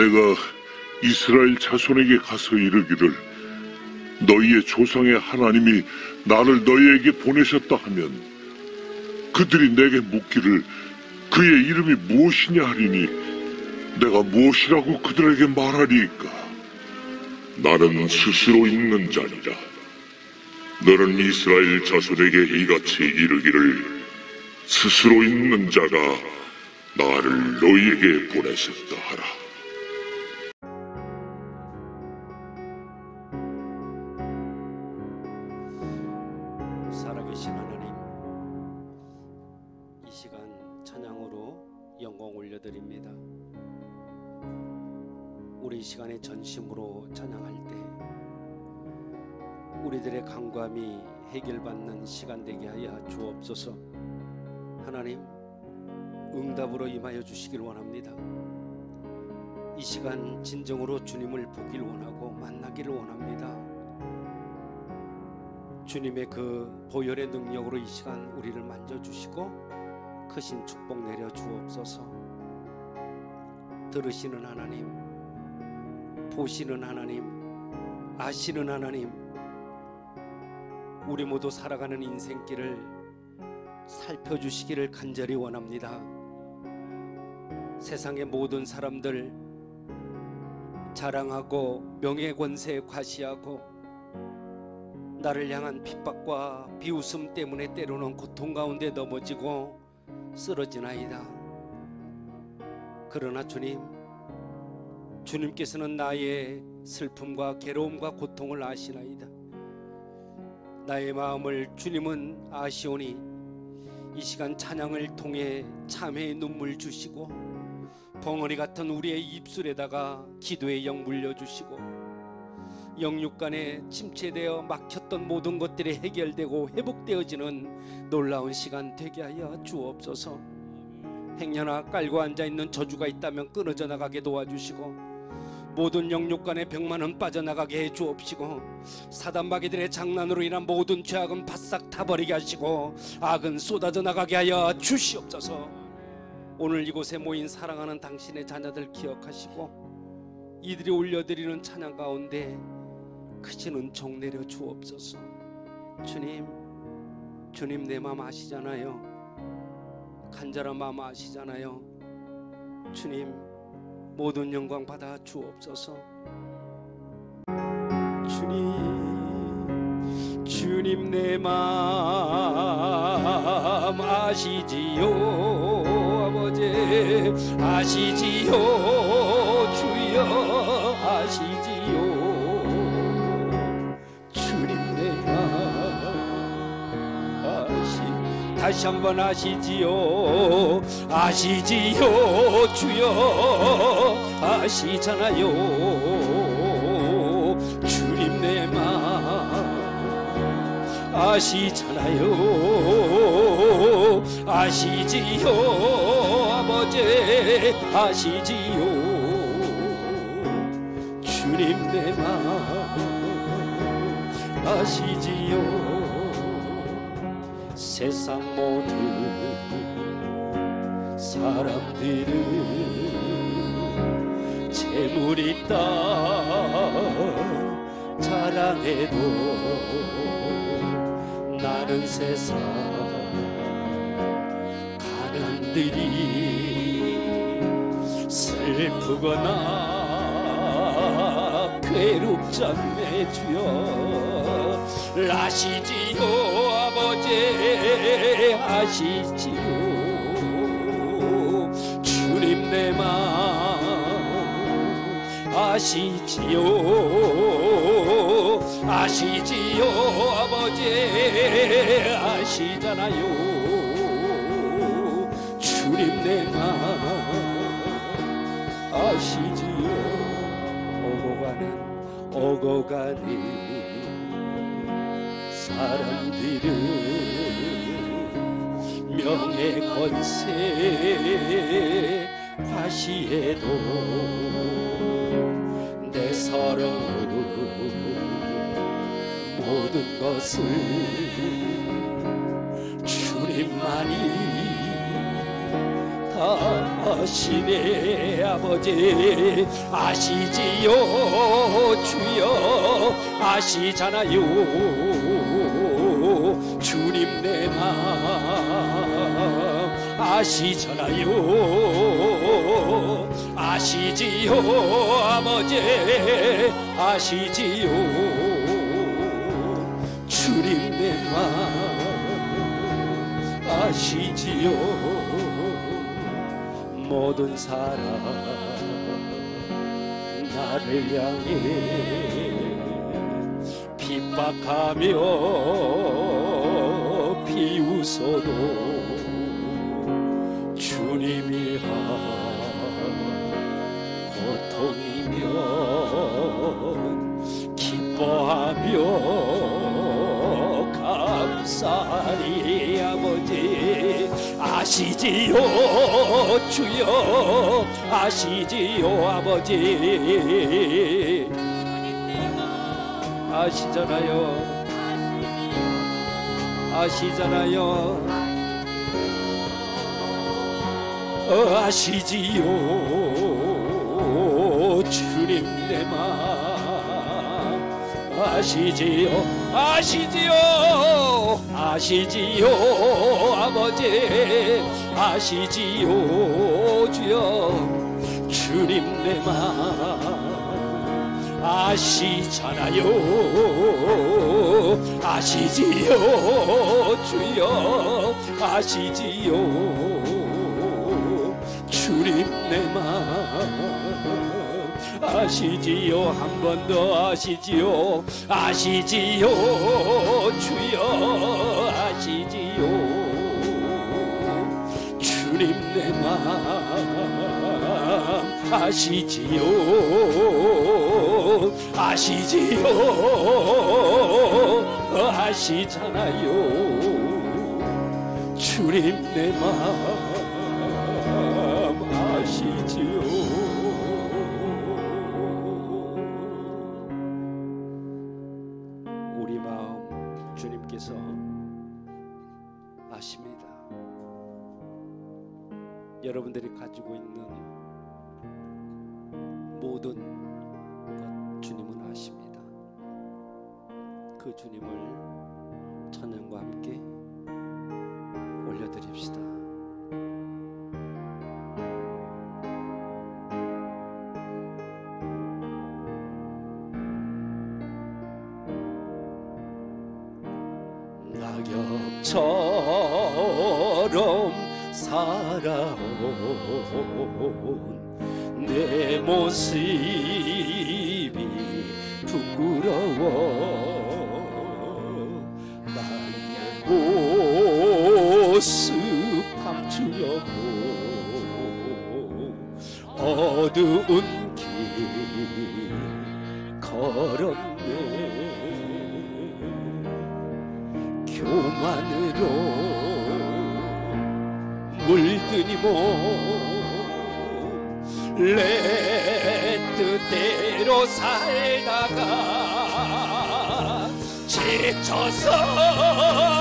내가 이스라엘 자손에게 가서 이르기를 너희의 조상의 하나님이 나를 너희에게 보내셨다 하면 그들이 내게 묻기를 그의 이름이 무엇이냐 하리니 내가 무엇이라고 그들에게 말하리이까? 나는 스스로 있는 자니라. 너는 이스라엘 자손에게 이같이 이르기를 스스로 있는 자가 나를 너희에게 보내셨다 하라. 살아계신 하나님, 이 시간 찬양으로 영광 올려드립니다. 우리 이 시간에 전심으로 찬양할 때 우리들의 간구함이 해결받는 시간 되게 하여 주옵소서. 하나님, 응답으로 임하여 주시길 원합니다. 이 시간 진정으로 주님을 보길 원하고 만나기를 원합니다. 주님의 그 보혈의 능력으로 이 시간 우리를 만져주시고 크신 축복 내려 주옵소서. 들으시는 하나님, 보시는 하나님, 아시는 하나님, 우리 모두 살아가는 인생길을 살펴주시기를 간절히 원합니다. 세상의 모든 사람들 자랑하고 명예권세에 과시하고 나를 향한 핍박과 비웃음 때문에 때로는 고통 가운데 넘어지고 쓰러지나이다. 그러나 주님께서는 나의 슬픔과 괴로움과 고통을 아시나이다. 나의 마음을 주님은 아시오니 이 시간 찬양을 통해 참회의 눈물 주시고 벙어리 같은 우리의 입술에다가 기도의 영 물려주시고 영육간에 침체되어 막혔던 모든 것들이 해결되고 회복되어지는 놀라운 시간 되게 하여 주옵소서. 행여나 깔고 앉아있는 저주가 있다면 끊어져 나가게 도와주시고 모든 영육간의 병만은 빠져나가게 해 주옵시고 사단마귀들의 장난으로 인한 모든 죄악은 바싹 타버리게 하시고 악은 쏟아져 나가게 하여 주시옵소서. 오늘 이곳에 모인 사랑하는 당신의 자녀들 기억하시고 이들이 올려드리는 찬양 가운데 크신 은총 내려 주옵소서. 주님 내 마음 아시잖아요. 간절한 마음 아시잖아요. 주님 모든 영광 받아 주옵소서. 주님 내 마음 아시지요. 아버지 아시지요. 주여 아시지요. 주님 내 마음 다시 한번 아시지요. 아시지요. 주여 아시잖아요. 주님 내 마음 아시잖아요. 아시지요. 아버지 아시지요. 주님 내 마음 아시지요. 세상 모든 사람들은 재물 있다 자랑해도 나는 세상 가난들이 슬프거나 괴롭지 않네 주여. 아시지요 아버지 아시지요. 주님 내 마음 아시지요. 아시지요 아버지 아시잖아요. 주님 내 마음 아시지요. 오고가는 사람들은 명예 권세 과시해도 내 사랑으로 모든 것을 주님만이 다 아시네 아버지 아시지요 주여 아시잖아요 주님 내 마음 아시잖아요 아시지요 아버지 아시지요 주님 내 마음 아시지요 모든 사람 나를 향해 핍박하며 비웃어도 주님이 한 고통이면 기뻐하며 감사하리 아버지 아시지요 주여 아시지요 아버지 아시잖아요 아시잖아요 아시지요 주님 내 마음 아시지요 아시지요 아시지요 아버지 아시지요 주여 주님 내 마음 아시잖아요 아시지요 주여 아시지요 주님 내 마음 아시지요 한 번 더 아시지요 아시지요 주여 아시지요 주님 내 마음 아시지요 아시지요 아시잖아요 주님 내 마음 아시지요 우리 마음 주님께서 아십니다. 여러분들이 가지고 있는 모든 것 주님은 아십니다. 그 주님을 찬양과 함께 올려드립시다. 낙엽처럼 살아온 내 모습이 부끄러워 나의 모습 감추려고 어두운 길 걸었네 교만으로 물드니 내 뜻대로 살다가 지쳐서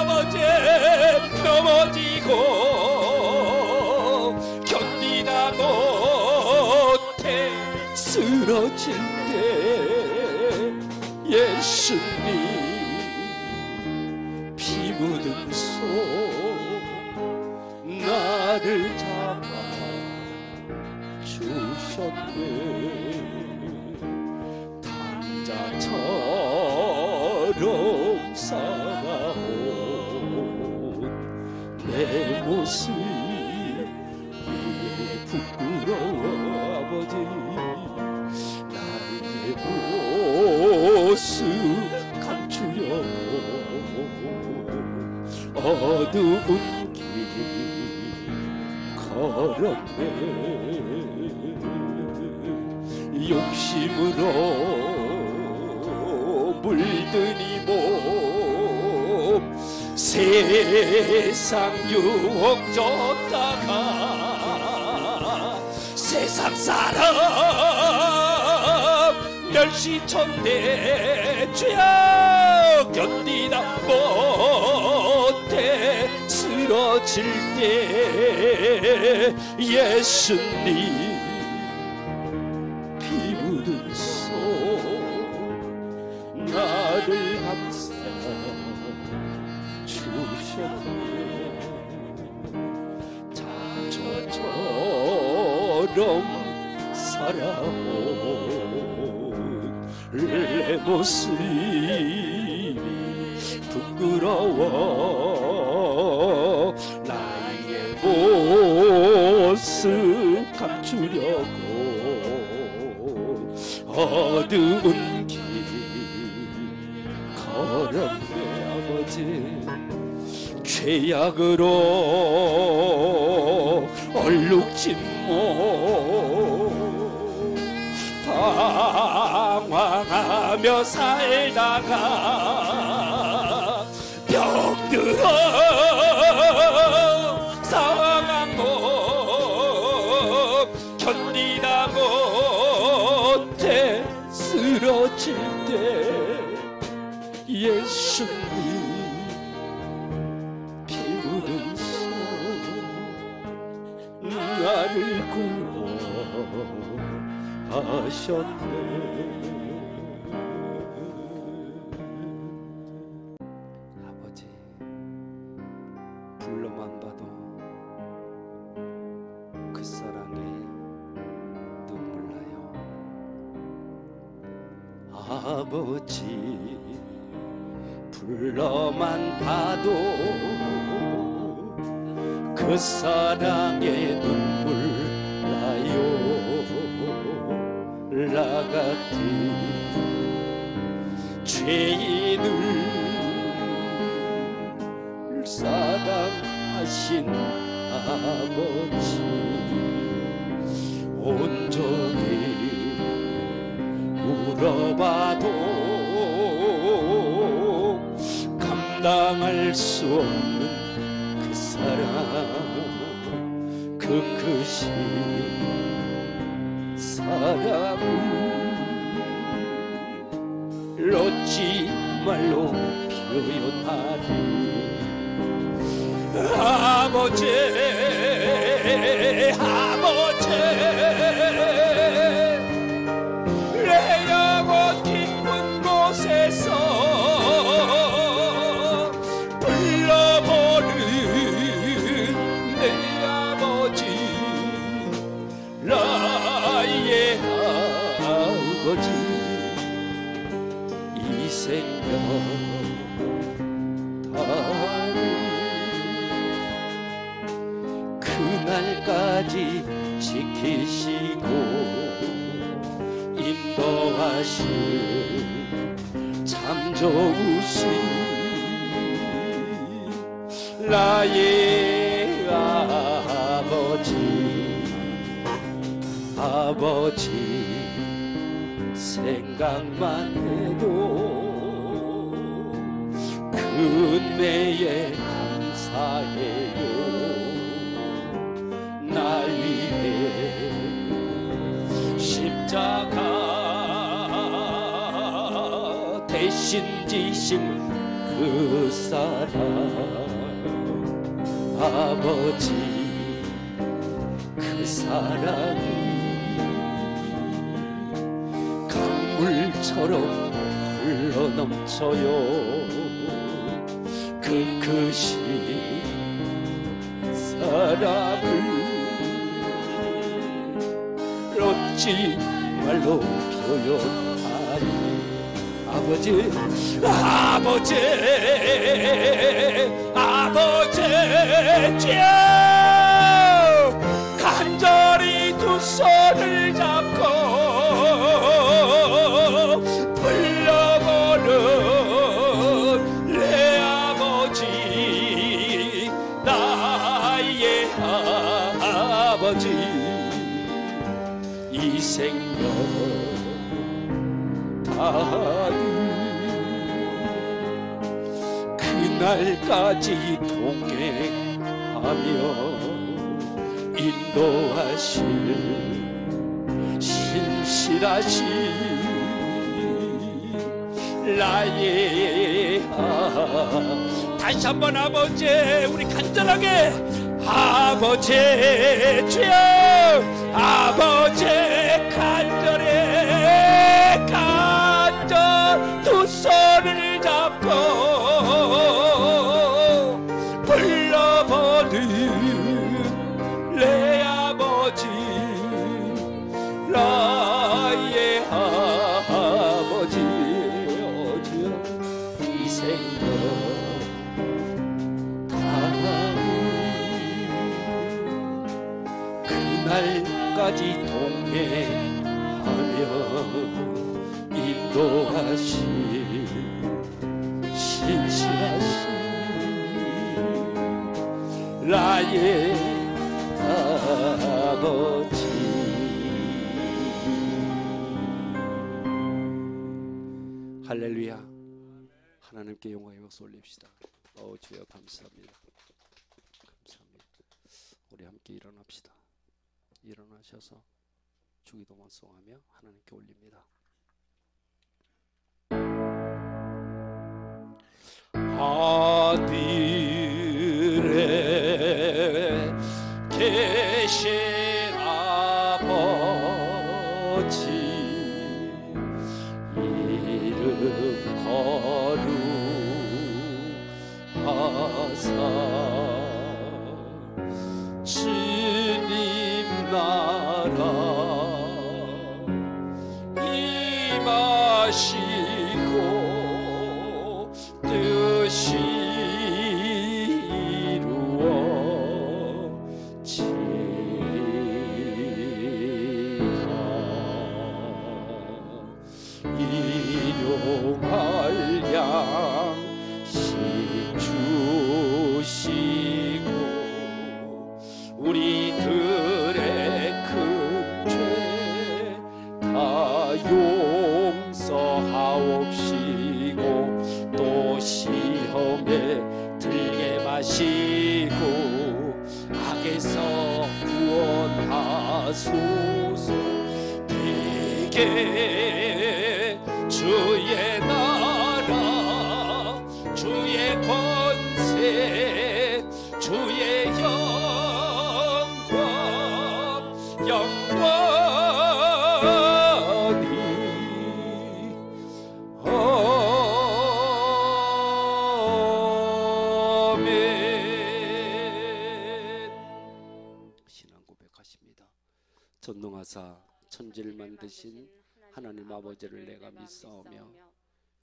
어제 넘어지고 견디다 못해 쓰러질 때 예수님 피 묻은 손 나를 잡아 주셨네 당자처럼 살아온 내 모습이 부끄러워 아버지 나의 모습 감추려고 어두운 길 걸었네 욕심으로 물든 이 몸 세상 유혹 줬다가 세상 사람 멸시쳤네 주여 견디다 못해 쓰러질 쓰러질 때 예수님 피 묻은 손 나를 감싸 주셨네. 잡초처럼 살아온 내 모습이 부끄러워. 나의 모습 감추려고 어두운 길 걸었네. 아버지 죄악으로 얼룩진 몸 방황하며 살다가 병들어 상한 몸 견디다 못해 쓰러질 때 예수님 피 묻은 손 나를 구원하셨네. 아버지 불러만 봐도 그 사랑에 눈물 나요. 아버지 불러만 봐도 그 사랑에 눈물 나요. 나 같은 죄인을 사랑하신 아버지 온종일 울어봐도 감당할 수 없는 그 사랑 그 크신 사랑을 어찌 말로 표현하리. 아버지 아버지 내 영혼 깊은 곳에서 불러보는 내 아버지 나의 아버지 이 생명 다니 그날까지 지키시고 인도하실 참 좋으신 나의 아버지 생각만 해도 그 은혜에 감사해요. 날 위해 십자가 대신 지신 그 사랑 아버지 그 사랑이 강물처럼 흘러넘쳐요. 그 크신 사랑을 어찌 말로 표현하리. 아버지 간절히 두 손을 잡고 불러보는 내 아버지 나의 아버지 이 생명 다니 그날까지 동행하며 인도하실 신실하신 나의 다시 한번 아버지 우리 간절하게 아버지 주여 아버지 간절해 간절 두 손을 잡고 불러보는 내 아버지 나의 아버지 이 생각 그날까지 동행하며 인도하시 신실하시 나의 아버지. 할렐루야. 하나님께 영광의 박수 올립시다. 주여 감사합니다. 감사합니다. 우리 함께 일어납시다. 일어나셔서 주기도만 송하며 하나님께 올립니다. 하늘에 계신 아버지 이름 거룩하사 주님 나라 임하시고 뜻이 이루어지리라. 일용할 양식 주시고 우리들의 큰 죄 다 용서하옵시고 또 시험에 들게 마시고 악에서 구원하소서. 대개 주의 나라 주의 권세 주의 영원히 아멘. 신앙 고백하십니다. 전능하사 천지를 만드신 하나님 아버지를 내가 믿사오며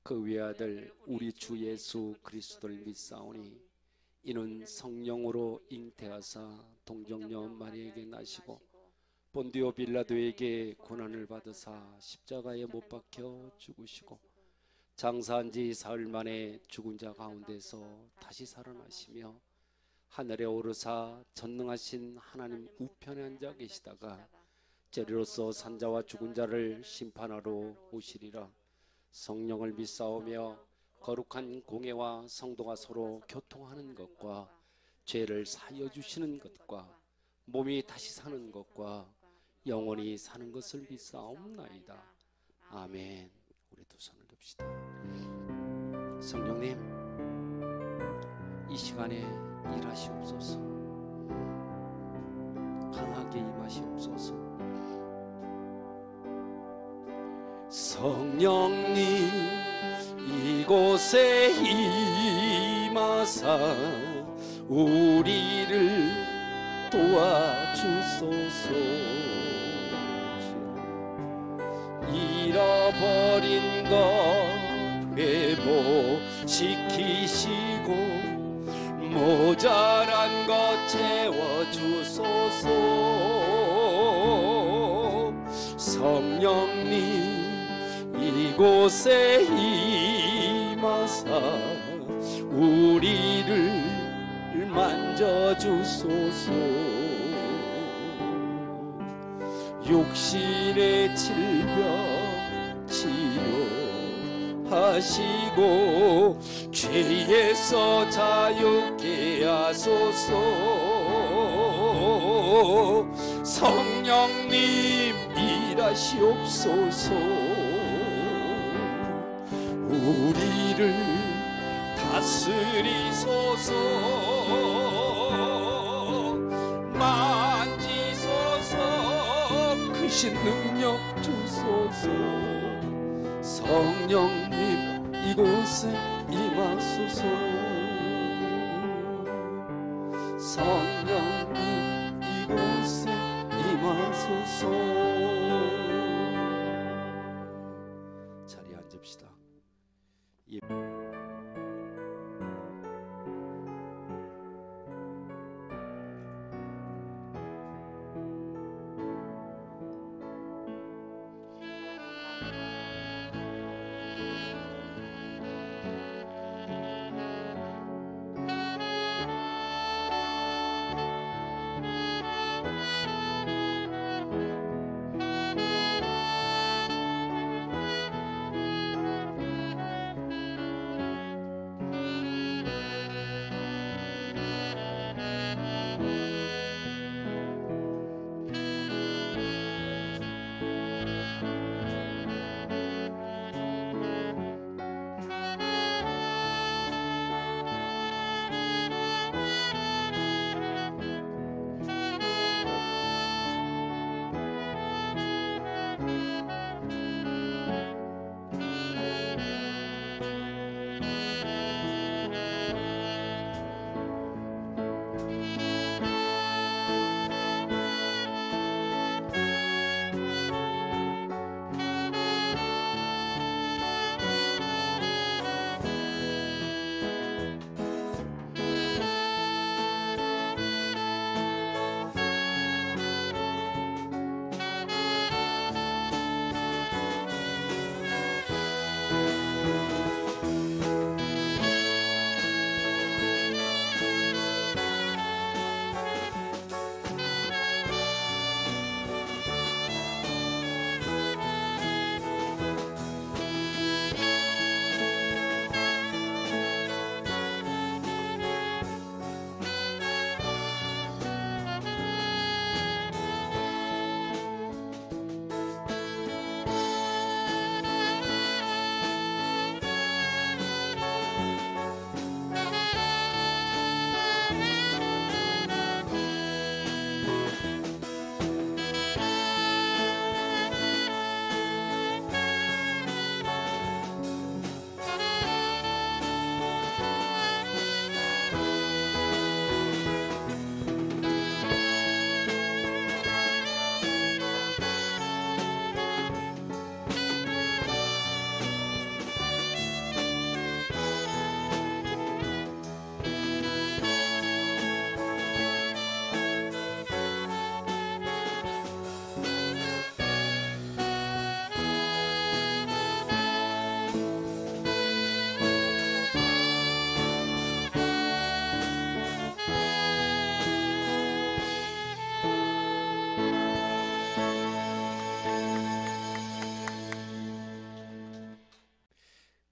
그 외아들 우리 주 예수 그리스도를 믿사오니 이는 성령으로 잉태하사 동정녀 마리에게 나시고 본디오 빌라도에게 고난을 받으사 십자가에 못 박혀 죽으시고 장사한 지 사흘 만에 죽은 자 가운데서 다시 살아나시며 하늘에 오르사 전능하신 하나님 우편에 앉아 계시다가 저리로서 산자와 죽은 자를 심판하러 오시리라. 성령을 믿사오며 거룩한 공회와 성도가 서로 교통하는 것과 죄를 사하여 주시는 것과 몸이 다시 사는 것과 영원히 사는 것을 믿사옵나이다. 아멘. 우리 두 손을 듭시다. 성령님, 이 시간에 일하시옵소서. 강하게 임하시옵소서. 성령님 이곳에 임하사 우리를 도와주소서. 잃어버린 것 회복시키시고 모자란 것 채워주소서. 성령님 이곳에 임하사 우리를 만져주소서. 육신의 질병 치료하시고 죄에서 자유케 하소서. 성령님 일하시옵소서. 우리를 다스리소서 만지소서 크신 능력 주소서 성령님 이곳에 임하소서 성령님 이곳에 임하소서 자리에 앉읍시다.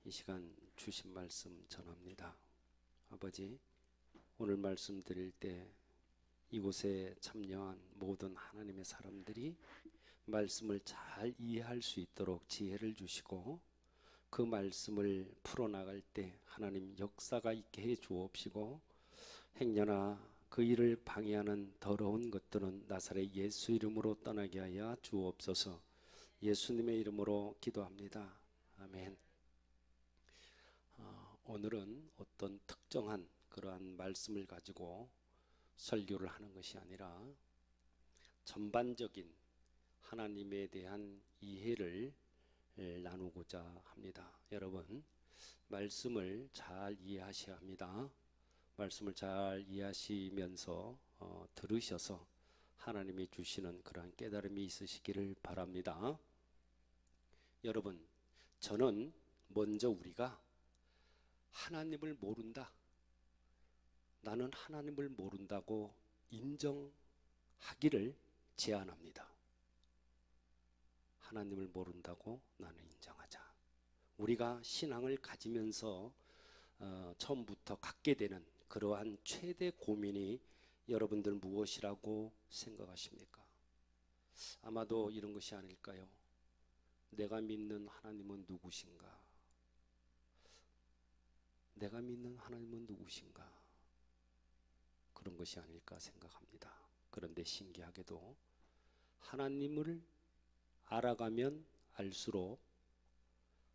이 시간 주신 말씀 전합니다. 아버지, 오늘 말씀 드릴 때 이곳에 참여한 모든 하나님의 사람들이 말씀을 잘 이해할 수 있도록 지혜를 주시고 그 말씀을 풀어나갈 때 하나님 역사가 있게 해 주옵시고 행여나 그 일을 방해하는 더러운 것들은 나사렛 예수 이름으로 떠나게 하여 주옵소서. 예수님의 이름으로 기도합니다. 아멘. 오늘은 어떤 특정한 그러한 말씀을 가지고 설교를 하는 것이 아니라 전반적인 하나님에 대한 이해를 나누고자 합니다. 여러분, 말씀을 잘 이해하셔야 합니다. 말씀을 잘 이해하시면서 들으셔서 하나님이 주시는 그러한 깨달음이 있으시기를 바랍니다. 여러분, 저는 먼저 우리가 하나님을 모른다, 나는 하나님을 모른다고 인정하기를 제안합니다. 하나님을 모른다고 나는 인정하자. 우리가 신앙을 가지면서 처음부터 갖게 되는 그러한 최대 고민이 여러분들 무엇이라고 생각하십니까? 아마도 이런 것이 아닐까요? 내가 믿는 하나님은 누구신가? 내가 믿는 하나님은 누구신가? 그런 것이 아닐까 생각합니다. 그런데 신기하게도 하나님을 알아가면 알수록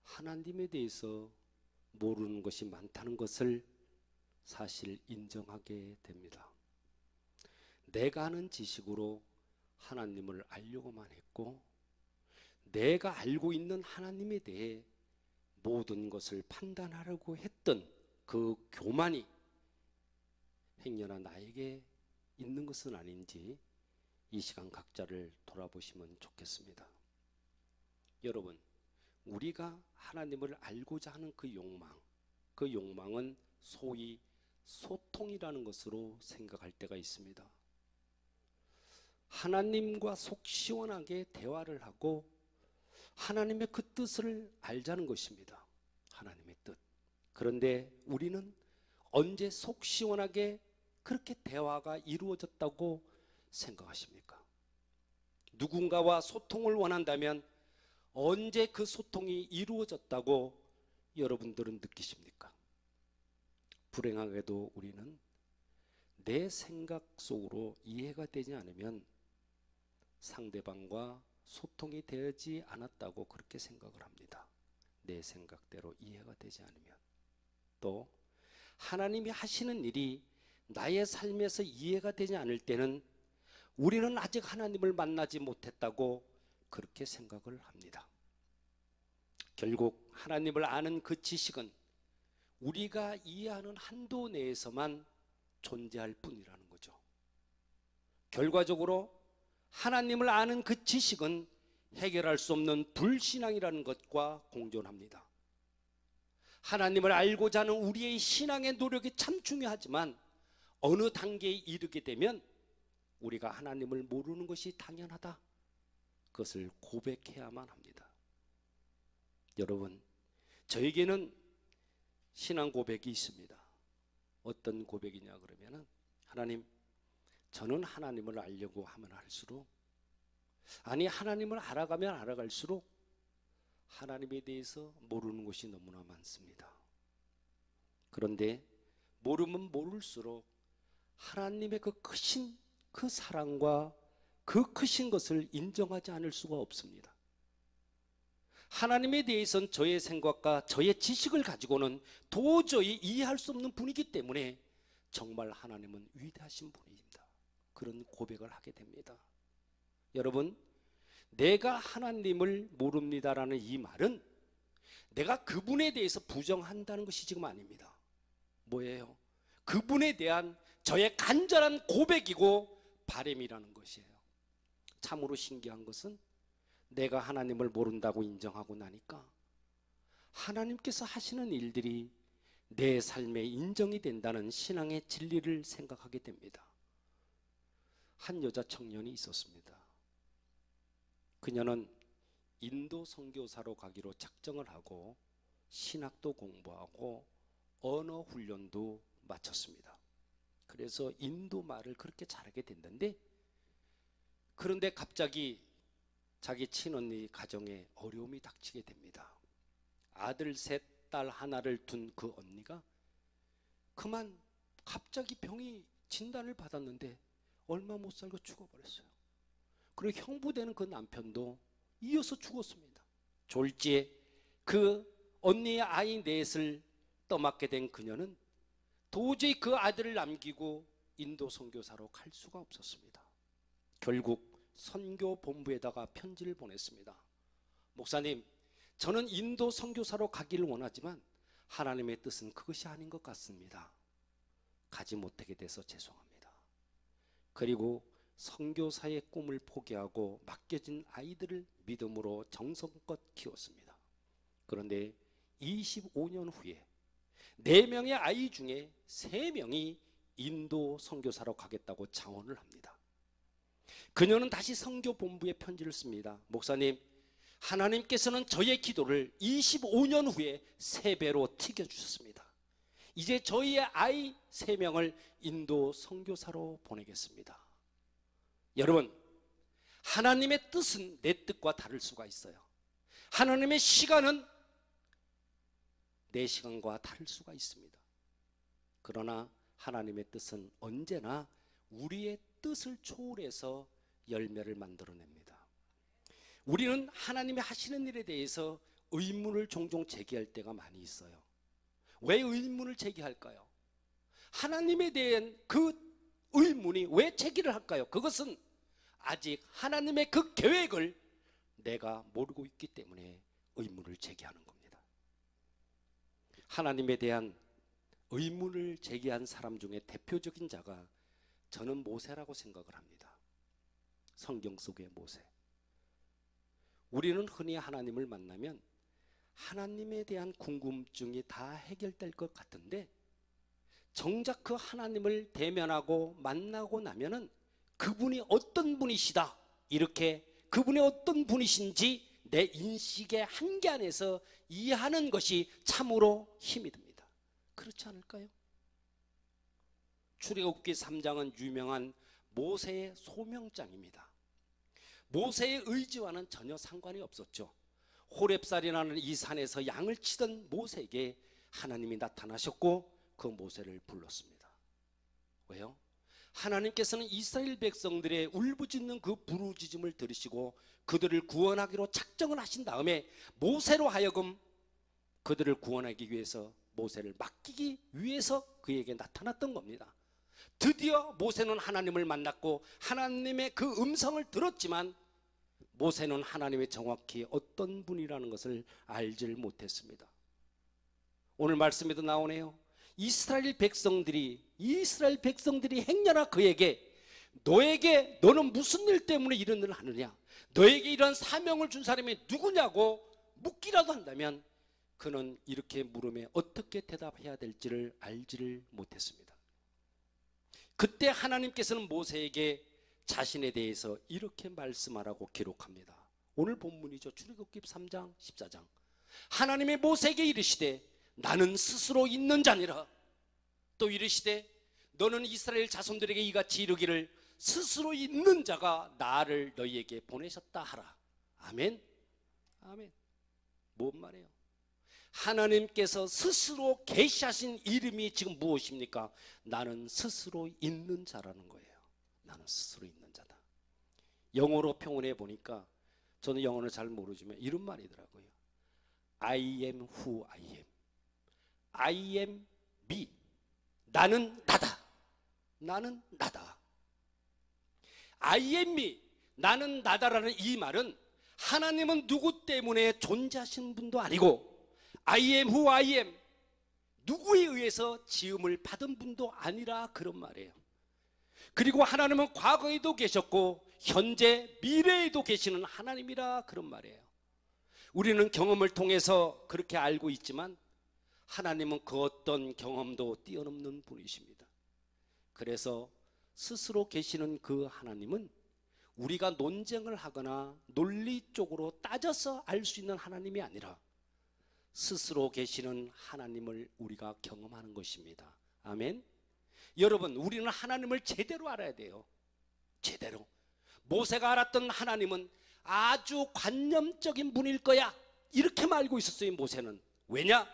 하나님에 대해서 모르는 것이 많다는 것을 사실 인정하게 됩니다. 내가 아는 지식으로 하나님을 알려고만 했고, 내가 알고 있는 하나님에 대해 모든 것을 판단하려고 했던 그 교만이 행여나 나에게 있는 것은 아닌지 이 시간 각자를 돌아보시면 좋겠습니다. 여러분, 우리가 하나님을 알고자 하는 그 욕망은 소위 소통이라는 것으로 생각할 때가 있습니다. 하나님과 속 시원하게 대화를 하고 하나님의 그 뜻을 알자는 것입니다. 하나님의 뜻. 그런데 우리는 언제 속 시원하게 그렇게 대화가 이루어졌다고 생각하십니까? 누군가와 소통을 원한다면 언제 그 소통이 이루어졌다고 여러분들은 느끼십니까? 불행하게도 우리는 내 생각 속으로 이해가 되지 않으면 상대방과 소통이 되지 않았다고 그렇게 생각을 합니다. 내 생각대로 이해가 되지 않으면. 또 하나님이 하시는 일이 나의 삶에서 이해가 되지 않을 때는 우리는 아직 하나님을 만나지 못했다고 그렇게 생각을 합니다. 결국 하나님을 아는 그 지식은 우리가 이해하는 한도 내에서만 존재할 뿐이라는 거죠. 결과적으로 하나님을 아는 그 지식은 해결할 수 없는 불신앙이라는 것과 공존합니다. 하나님을 알고자 하는 우리의 신앙의 노력이 참 중요하지만 어느 단계에 이르게 되면 우리가 하나님을 모르는 것이 당연하다. 그것을 고백해야만 합니다. 여러분, 저에게는 신앙 고백이 있습니다. 어떤 고백이냐 그러면은, 하나님, 저는 하나님을 알려고 하면 할수록, 아니 하나님을 알아가면 알아갈수록 하나님에 대해서 모르는 것이 너무나 많습니다. 그런데 모르면 모를수록 하나님의 그 크신 그 사랑과 그 크신 것을 인정하지 않을 수가 없습니다. 하나님에 대해서는 저의 생각과 저의 지식을 가지고는 도저히 이해할 수 없는 분이기 때문에 정말 하나님은 위대하신 분입니다. 그런 고백을 하게 됩니다. 여러분, 내가 하나님을 모릅니다라는 이 말은 내가 그분에 대해서 부정한다는 것이 지금 아닙니다. 뭐예요? 그분에 대한 저의 간절한 고백이고 바람이라는 것이에요. 참으로 신기한 것은 내가 하나님을 모른다고 인정하고 나니까 하나님께서 하시는 일들이 내 삶에 인정이 된다는 신앙의 진리를 생각하게 됩니다. 한 여자 청년이 있었습니다. 그녀는 인도 선교사로 가기로 작정을 하고 신학도 공부하고 언어 훈련도 마쳤습니다. 그래서 인도 말을 그렇게 잘하게 됐는데, 그런데 갑자기 자기 친언니 가정에 어려움이 닥치게 됩니다. 아들 셋, 딸 하나를 둔 그 언니가 그만 갑자기 병이 진단을 받았는데 얼마 못 살고 죽어버렸어요. 그리고 형부되는 그 남편도 이어서 죽었습니다. 졸지에 그 언니의 아이 넷을 떠맡게 된 그녀는 도저히 그 아들을 남기고 인도 선교사로 갈 수가 없었습니다. 결국 선교 본부에다가 편지를 보냈습니다. 목사님, 저는 인도 선교사로 가기를 원하지만 하나님의 뜻은 그것이 아닌 것 같습니다. 가지 못하게 돼서 죄송합니다. 그리고 선교사의 꿈을 포기하고 맡겨진 아이들을 믿음으로 정성껏 키웠습니다. 그런데 25년 후에 4명의 아이 중에 3명이 인도 선교사로 가겠다고 자원을 합니다. 그녀는 다시 선교 본부에 편지를 씁니다. 목사님, 하나님께서는 저의 기도를 25년 후에 3배로 튀겨주셨습니다. 이제 저희의 아이 3명을 인도 선교사로 보내겠습니다. 여러분, 하나님의 뜻은 내 뜻과 다를 수가 있어요. 하나님의 시간은 내 시간과 다를 수가 있습니다. 그러나 하나님의 뜻은 언제나 우리의 뜻을 초월해서 열매를 만들어냅니다. 우리는 하나님이 하시는 일에 대해서 의문을 종종 제기할 때가 많이 있어요. 왜 의문을 제기할까요? 하나님에 대한 그 의문이 왜 제기를 할까요? 그것은 아직 하나님의 그 계획을 내가 모르고 있기 때문에 의문을 제기하는 겁니다. 하나님에 대한 의문을 제기한 사람 중에 대표적인 자가 저는 모세라고 생각을 합니다. 성경 속의 모세. 우리는 흔히 하나님을 만나면 하나님에 대한 궁금증이 다 해결될 것 같은데 정작 그 하나님을 대면하고 만나고 나면은 그분이 어떤 분이시다, 이렇게 그분이 어떤 분이신지 내 인식의 한계 안에서 이해하는 것이 참으로 힘이 듭니다. 그렇지 않을까요? 출애굽기 3장은 유명한 모세의 소명장입니다. 모세의 의지와는 전혀 상관이 없었죠. 호렙산이라는 이 산에서 양을 치던 모세에게 하나님이 나타나셨고 그 모세를 불렀습니다. 왜요? 하나님께서는 이스라엘 백성들의 울부짖는 그 부르짖음을 들으시고 그들을 구원하기로 작정을 하신 다음에 모세로 하여금 그들을 구원하기 위해서 모세를 맡기기 위해서 그에게 나타났던 겁니다. 드디어 모세는 하나님을 만났고 하나님의 그 음성을 들었지만 모세는 하나님이 정확히 어떤 분이라는 것을 알지를 못했습니다. 오늘 말씀에도 나오네요. 이스라엘 백성들이 행여나 그에게 너는 무슨 일 때문에 이런 일을 하느냐, 너에게 이런 사명을 준 사람이 누구냐고 묻기라도 한다면 그는 이렇게 물음에 어떻게 대답해야 될지를 알지를 못했습니다. 그때 하나님께서는 모세에게 자신에 대해서 이렇게 말씀하라고 기록합니다. 오늘 본문이죠. 출애굽기 3장 14장. 하나님의 모세에게 이르시되 나는 스스로 있는 자니라. 또 이르시되 너는 이스라엘 자손들에게 이같이 이르기를 스스로 있는 자가 나를 너희에게 보내셨다 하라. 아멘. 아멘. 뭔 말이에요? 하나님께서 스스로 계시하신 이름이 지금 무엇입니까? 나는 스스로 있는 자라는 거예요. 나는 스스로 있는 자다. 영어로 표현해 보니까 저는 영어를 잘 모르지만 이런 말이더라고요. I am who I am. I am me. 나는 나다. 나는 나다. I am me. 나는 나다라는 이 말은 하나님은 누구 때문에 존재하시는 분도 아니고 I am who I am. 누구에 의해서 지음을 받은 분도 아니라 그런 말이에요. 그리고 하나님은 과거에도 계셨고 현재 미래에도 계시는 하나님이라 그런 말이에요. 우리는 경험을 통해서 그렇게 알고 있지만 하나님은 그 어떤 경험도 뛰어넘는 분이십니다. 그래서 스스로 계시는 그 하나님은 우리가 논쟁을 하거나 논리 쪽으로 따져서 알 수 있는 하나님이 아니라 스스로 계시는 하나님을 우리가 경험하는 것입니다. 아멘. 여러분, 우리는 하나님을 제대로 알아야 돼요. 제대로. 모세가 알았던 하나님은 아주 관념적인 분일 거야, 이렇게만 알고 있었어요. 모세는. 왜냐?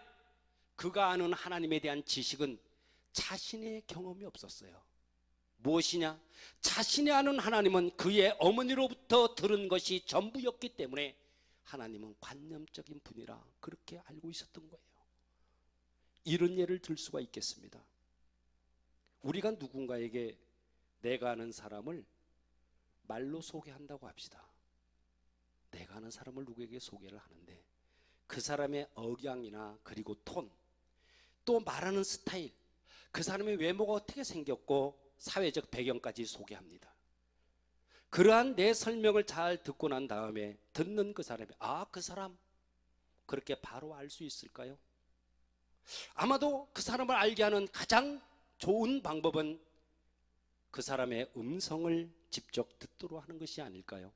그가 아는 하나님에 대한 지식은 자신의 경험이 없었어요. 무엇이냐? 자신이 아는 하나님은 그의 어머니로부터 들은 것이 전부였기 때문에 하나님은 관념적인 분이라 그렇게 알고 있었던 거예요. 이런 예를 들 수가 있겠습니다. 우리가 누군가에게 내가 아는 사람을 말로 소개한다고 합시다. 내가 아는 사람을 누구에게 소개를 하는데 그 사람의 억양이나 그리고 톤, 또 말하는 스타일, 그 사람의 외모가 어떻게 생겼고 사회적 배경까지 소개합니다. 그러한 내 설명을 잘 듣고 난 다음에 듣는 그 사람이 그 사람, 그렇게 바로 알 수 있을까요? 아마도 그 사람을 알게 하는 가장 좋은 방법은 그 사람의 음성을 직접 듣도록 하는 것이 아닐까요?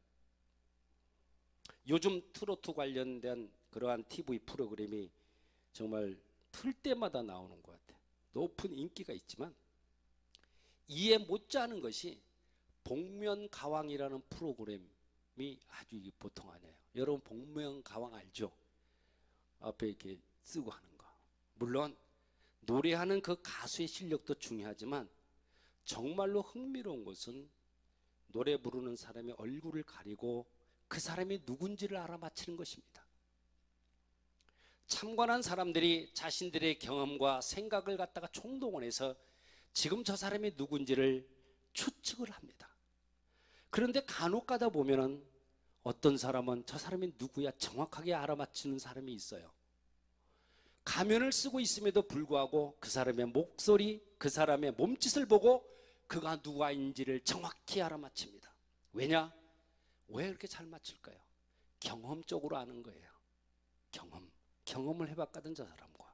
요즘 트로트 관련된 그러한 TV 프로그램이 정말 틀 때마다 나오는 것 같아요. 높은 인기가 있지만 이해 못지않은 것이 복면가왕이라는 프로그램이 아주 보통 아니에요. 여러분 복면가왕 알죠? 앞에 이렇게 쓰고 하는 거. 물론 노래하는 그 가수의 실력도 중요하지만 정말로 흥미로운 것은 노래 부르는 사람의 얼굴을 가리고 그 사람이 누군지를 알아맞히는 것입니다. 참관한 사람들이 자신들의 경험과 생각을 갖다가 총동원해서 지금 저 사람이 누군지를 추측을 합니다. 그런데 간혹 가다 보면은 어떤 사람은 저 사람이 누구야 정확하게 알아맞히는 사람이 있어요. 가면을 쓰고 있음에도 불구하고 그 사람의 목소리, 그 사람의 몸짓을 보고 그가 누구인지를 정확히 알아맞힙니다. 왜냐? 왜 그렇게 잘 맞출까요? 경험적으로 아는 거예요. 경험을 해봤거든 저 사람과.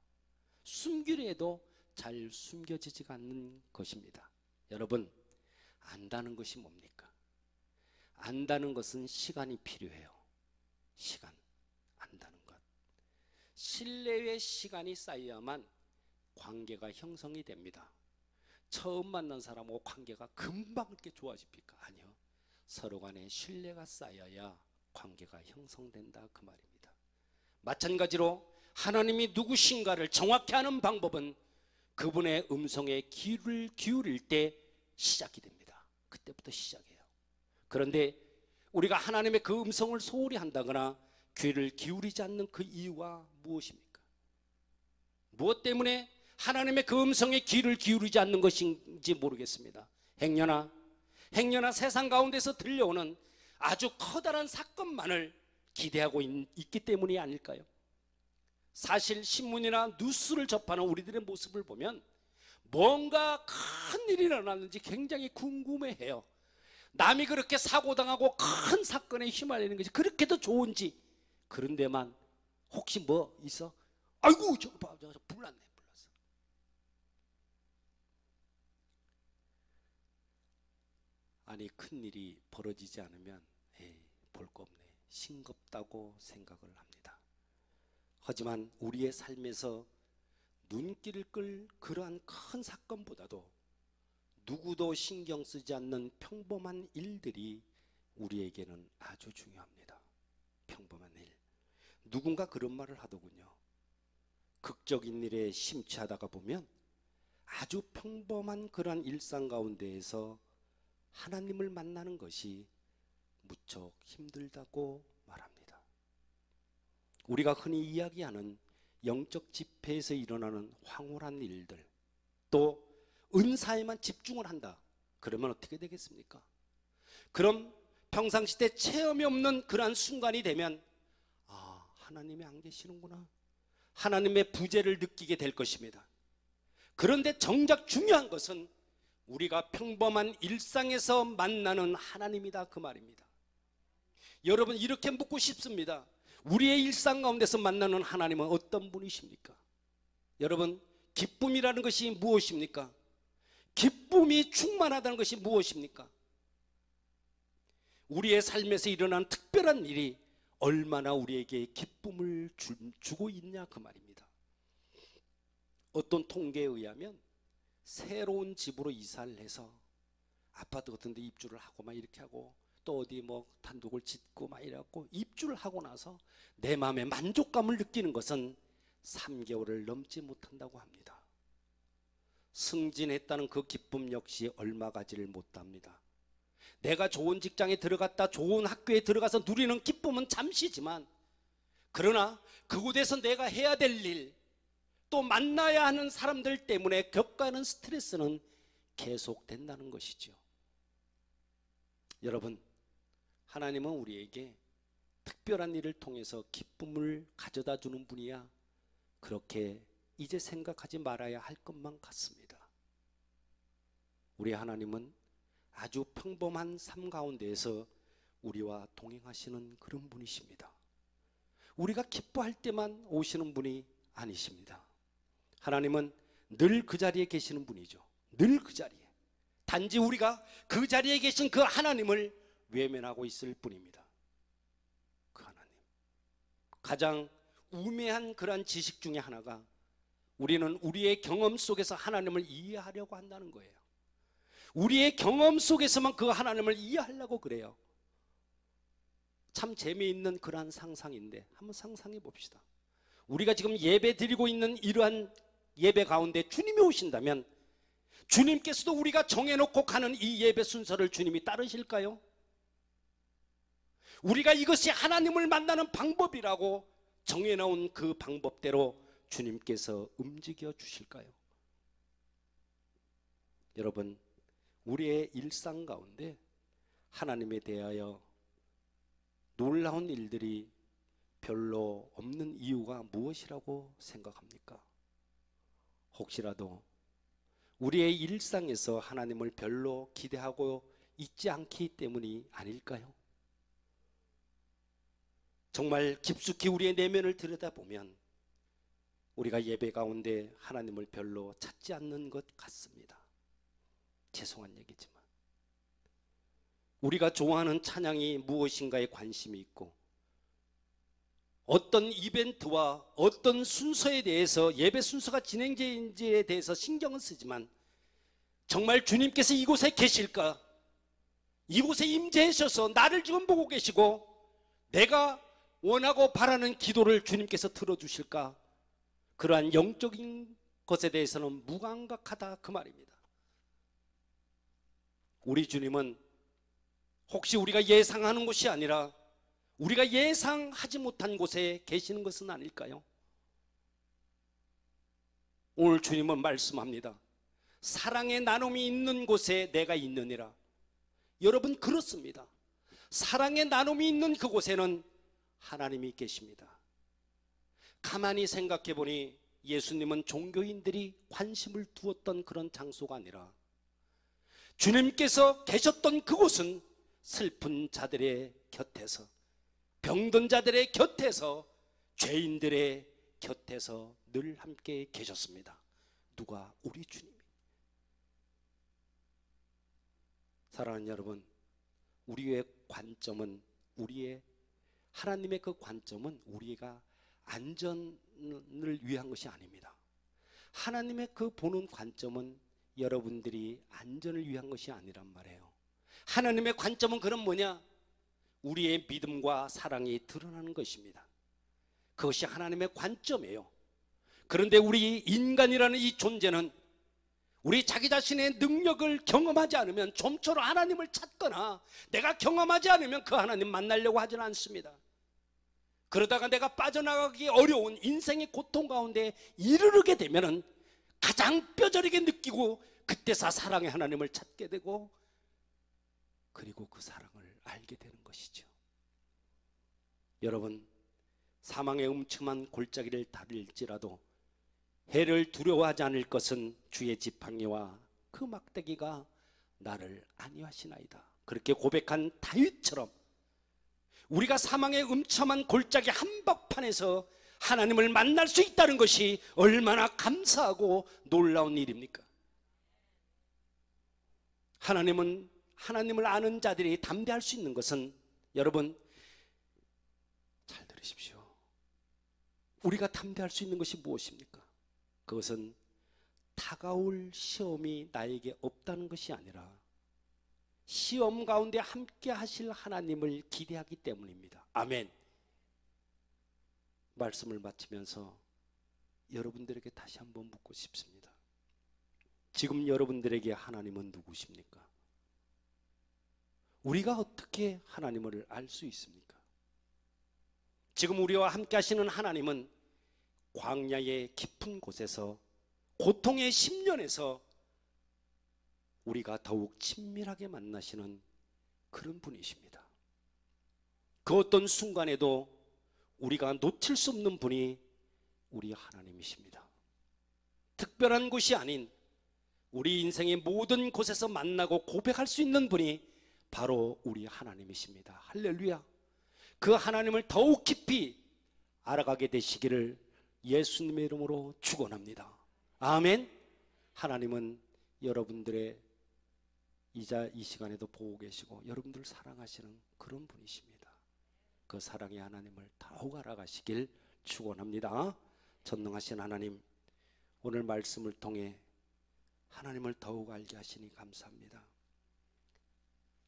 숨기려 해도 잘 숨겨지지가 않는 것입니다. 여러분, 안다는 것이 뭡니까? 안다는 것은 시간이 필요해요. 시간, 안다는 것. 신뢰의 시간이 쌓여야만 관계가 형성이 됩니다. 처음 만난 사람하고 관계가 금방 그렇게 좋아집니까? 아니요. 서로 간에 신뢰가 쌓여야 관계가 형성된다 그 말입니다. 마찬가지로 하나님이 누구신가를 정확히 아는 방법은 그분의 음성에 귀를 기울일 때 시작이 됩니다. 그때부터 시작해요. 그런데 우리가 하나님의 그 음성을 소홀히 한다거나 귀를 기울이지 않는 그 이유가 무엇입니까? 무엇 때문에 하나님의 그 음성에 귀를 기울이지 않는 것인지 모르겠습니다. 행여나 세상 가운데서 들려오는 아주 커다란 사건만을 기대하고 있기 때문이 아닐까요? 사실 신문이나 뉴스를 접하는 우리들의 모습을 보면 뭔가 큰 일이 일어났는지 굉장히 궁금해해요. 남이 그렇게 사고당하고 큰 사건에 휘말리는 것이 그렇게도 좋은지. 그런데만 혹시 뭐 있어? 아이고 저거 봐, 저거 불났네, 불났어. 아니 큰일이 벌어지지 않으면 볼 거 없네, 싱겁다고 생각을 합니다. 하지만 우리의 삶에서 눈길을 끌 그러한 큰 사건보다도 누구도 신경 쓰지 않는 평범한 일들이 우리에게는 아주 중요합니다. 평범한 일. 누군가 그런 말을 하더군요. 극적인 일에 심취하다가 보면 아주 평범한 그러한 일상 가운데에서 하나님을 만나는 것이 무척 힘들다고 말합니다. 우리가 흔히 이야기하는 영적 집회에서 일어나는 황홀한 일들, 또 은사에만 집중을 한다. 그러면 어떻게 되겠습니까? 그럼 평상시 때 체험이 없는 그러한 순간이 되면 하나님이 안 계시는구나, 하나님의 부재를 느끼게 될 것입니다. 그런데 정작 중요한 것은 우리가 평범한 일상에서 만나는 하나님이다 그 말입니다. 여러분, 이렇게 묻고 싶습니다. 우리의 일상 가운데서 만나는 하나님은 어떤 분이십니까? 여러분, 기쁨이라는 것이 무엇입니까? 기쁨이 충만하다는 것이 무엇입니까? 우리의 삶에서 일어나는 특별한 일이 얼마나 우리에게 기쁨을 주고 있냐 그 말입니다. 어떤 통계에 의하면 새로운 집으로 이사를 해서 아파트 같은 데 입주를 하고 막 이렇게 하고 또 어디 뭐 단독을 짓고 막 이래갖고 입주를 하고 나서 내 마음에 만족감을 느끼는 것은 3개월을 넘지 못한다고 합니다. 승진했다는 그 기쁨 역시 얼마 가지를 못합니다. 내가 좋은 직장에 들어갔다 좋은 학교에 들어가서 누리는 기쁨은 잠시지만, 그러나 그곳에서 내가 해야 될 일, 또 만나야 하는 사람들 때문에 겪어야 하는 스트레스는 계속된다는 것이죠. 여러분, 하나님은 우리에게 특별한 일을 통해서 기쁨을 가져다 주는 분이야, 그렇게 이제 생각하지 말아야 할 것만 같습니다. 우리 하나님은 아주 평범한 삶 가운데에서 우리와 동행하시는 그런 분이십니다. 우리가 기뻐할 때만 오시는 분이 아니십니다. 하나님은 늘 그 자리에 계시는 분이죠. 늘 그 자리에. 단지 우리가 그 자리에 계신 그 하나님을 외면하고 있을 뿐입니다. 그 하나님. 가장 우매한 그러한 지식 중에 하나가 우리는 우리의 경험 속에서 하나님을 이해하려고 한다는 거예요. 우리의 경험 속에서만 그 하나님을 이해하려고 그래요. 참 재미있는 그러한 상상인데 한번 상상해 봅시다. 우리가 지금 예배 드리고 있는 이러한 예배 가운데 주님이 오신다면 주님께서도 우리가 정해놓고 가는 이 예배 순서를 주님이 따르실까요? 우리가 이것이 하나님을 만나는 방법이라고 정해놓은 그 방법대로 주님께서 움직여 주실까요? 여러분, 우리의 일상 가운데 하나님에 대하여 놀라운 일들이 별로 없는 이유가 무엇이라고 생각합니까? 혹시라도 우리의 일상에서 하나님을 별로 기대하고 있지 않기 때문이 아닐까요? 정말 깊숙이 우리의 내면을 들여다보면 우리가 예배 가운데 하나님을 별로 찾지 않는 것 같습니다. 죄송한 얘기지만 우리가 좋아하는 찬양이 무엇인가에 관심이 있고 어떤 이벤트와 어떤 순서에 대해서 예배 순서가 진행되는지에 대해서 신경은 쓰지만 정말 주님께서 이곳에 계실까? 이곳에 임재하셔서 나를 지금 보고 계시고 내가 원하고 바라는 기도를 주님께서 들어주실까? 그러한 영적인 것에 대해서는 무감각하다 그 말입니다. 우리 주님은 혹시 우리가 예상하는 곳이 아니라 우리가 예상하지 못한 곳에 계시는 것은 아닐까요? 오늘 주님은 말씀합니다. 사랑의 나눔이 있는 곳에 내가 있느니라. 여러분, 그렇습니다. 사랑의 나눔이 있는 그곳에는 하나님이 계십니다. 가만히 생각해 보니 예수님은 종교인들이 관심을 두었던 그런 장소가 아니라 주님께서 계셨던 그곳은 슬픈 자들의 곁에서, 병든 자들의 곁에서, 죄인들의 곁에서 늘 함께 계셨습니다. 누가? 우리 주님이. 사랑하는 여러분, 우리의 관점은, 우리의 하나님의 그 관점은 우리가 안전을 위한 것이 아닙니다. 하나님의 그 보는 관점은 여러분들이 안전을 위한 것이 아니란 말이에요. 하나님의 관점은 그럼 뭐냐? 우리의 믿음과 사랑이 드러나는 것입니다. 그것이 하나님의 관점이에요. 그런데 우리 인간이라는 이 존재는 우리 자기 자신의 능력을 경험하지 않으면, 좀처럼 하나님을 찾거나 내가 경험하지 않으면 그 하나님 만나려고 하지는 않습니다. 그러다가 내가 빠져나가기 어려운 인생의 고통 가운데 이르르게 되면은 가장 뼈저리게 느끼고 그때서 사랑의 하나님을 찾게 되고 그리고 그 사랑을 알게 되는 것이죠. 여러분, 사망의 음침한 골짜기를 달릴지라도 해를 두려워하지 않을 것은 주의 지팡이와 그 막대기가 나를 안위하시나이다. 그렇게 고백한 다윗처럼 우리가 사망의 음침한 골짜기 한복판에서 하나님을 만날 수 있다는 것이 얼마나 감사하고 놀라운 일입니까? 하나님을 아는 자들이 담대할 수 있는 것은, 여러분 잘 들으십시오. 우리가 담대할 수 있는 것이 무엇입니까? 그것은 다가올 시험이 나에게 없다는 것이 아니라 시험 가운데 함께 하실 하나님을 기대하기 때문입니다. 아멘. 말씀을 마치면서 여러분들에게 다시 한번 묻고 싶습니다. 지금 여러분들에게 하나님은 누구십니까? 우리가 어떻게 하나님을 알 수 있습니까? 지금 우리와 함께 하시는 하나님은 광야의 깊은 곳에서, 고통의 심련에서 우리가 더욱 친밀하게 만나시는 그런 분이십니다. 그 어떤 순간에도 우리가 놓칠 수 없는 분이 우리 하나님이십니다. 특별한 곳이 아닌 우리 인생의 모든 곳에서 만나고 고백할 수 있는 분이 바로 우리 하나님이십니다. 할렐루야. 그 하나님을 더욱 깊이 알아가게 되시기를 예수님의 이름으로 축원합니다. 아멘. 하나님은 여러분들의 이 시간에도 보고 계시고 여러분들 사랑하시는 그런 분이십니다. 그 사랑의 하나님을 더욱 알아가시길 축원합니다. 전능하신 하나님, 오늘 말씀을 통해 하나님을 더욱 알게 하시니 감사합니다.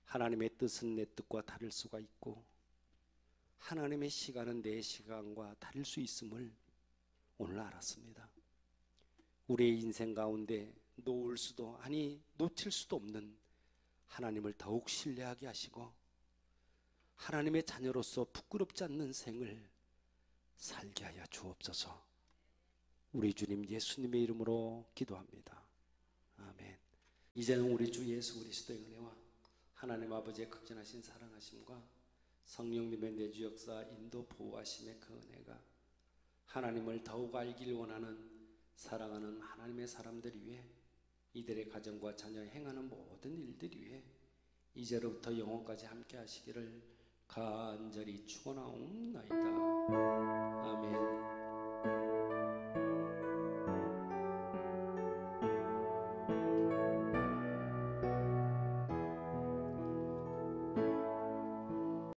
하나님의 뜻은 내 뜻과 다를 수가 있고 하나님의 시간은 내 시간과 다를 수 있음을 오늘 알았습니다. 우리의 인생 가운데 놓을 수도 아니 놓칠 수도 없는 하나님을 더욱 신뢰하게 하시고 하나님의 자녀로서 부끄럽지 않는 생을 살게 하여 주옵소서. 우리 주님 예수님의 이름으로 기도합니다. 아멘. 이제는 우리 주 예수 그리스도의 은혜와 하나님 아버지의 극진하신 사랑하심과 성령님의 내주 역사 인도 보호하심의 그 은혜가 하나님을 더욱 알길 원하는 사랑하는 하나님의 사람들 위해 이들의 가정과 자녀 행하는 모든 일들 위해 이제로부터 영원까지 함께 하시기를 간절히 축원하옵나이다. 아멘.